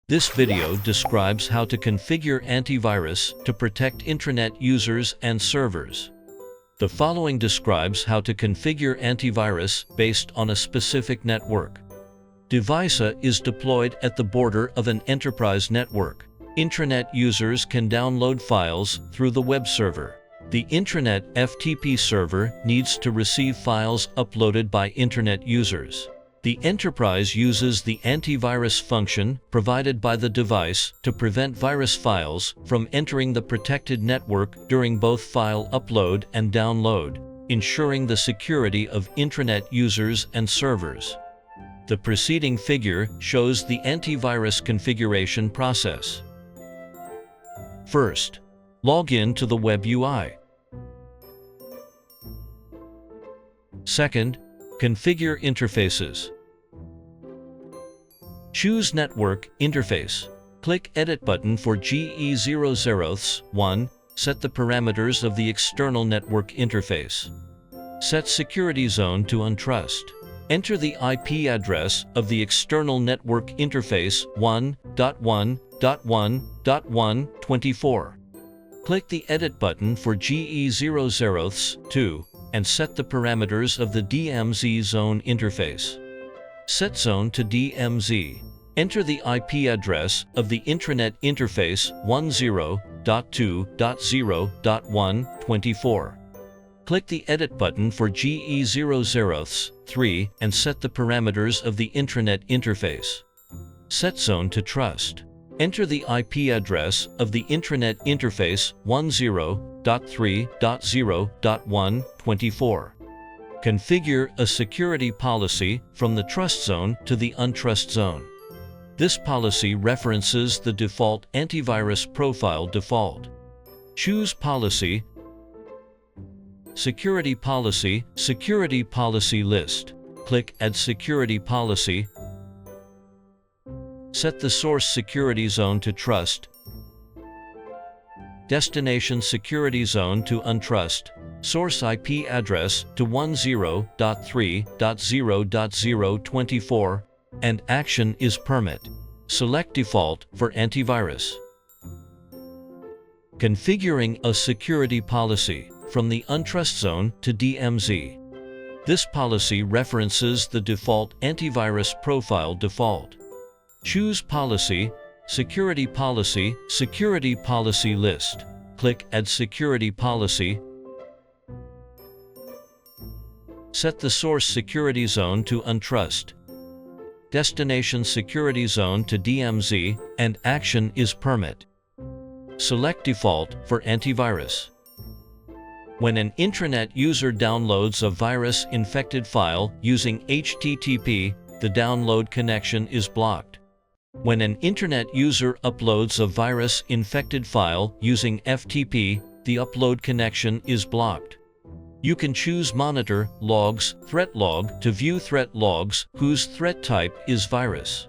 This video describes how to configure antivirus to protect intranet users and servers. The following describes how to configure antivirus based on a specific network. Device A is deployed at the border of an enterprise network. Intranet users can download files through the web server. The intranet FTP server needs to receive files uploaded by internet users. The enterprise uses the antivirus function provided by the device to prevent virus files from entering the protected network during both file upload and download, ensuring the security of intranet users and servers. The preceding figure shows the antivirus configuration process. First, log in to the web UI. Second, configure interfaces. Choose Network Interface. Click Edit button for GE0001. Set the parameters of the external network interface. Set security zone to untrust. Enter the IP address of the external network interface 1.1.1.1.24. Click the Edit button for GE0002 and set the parameters of the DMZ zone interface. Set zone to DMZ. Enter the IP address of the intranet interface 10.2.0.1.24. Click the Edit button for GE0003 and set the parameters of the intranet interface. Set zone to trust. Enter the IP address of the intranet interface 10.3.0.1.24. Configure a security policy from the trust zone to the untrust zone. This policy references the default antivirus profile default. Choose Policy, Security Policy List. Click Add Security Policy. Set the source security zone to trust. Destination security zone to untrust. Source IP address to 10.3.0.0.24, and action is permit. Select Default for antivirus. Configuring a security policy from the untrust zone to DMZ. This policy references the default antivirus profile default. Choose Policy, Security Policy List. Click Add Security Policy. Set the source security zone to untrust. Destination security zone to DMZ, and action is permit. Select Default for antivirus. When an intranet user downloads a virus-infected file using HTTP, the download connection is blocked. When an internet user uploads a virus-infected file using FTP, the upload connection is blocked. You can choose Monitor Logs Threat Log to view threat logs whose threat type is virus.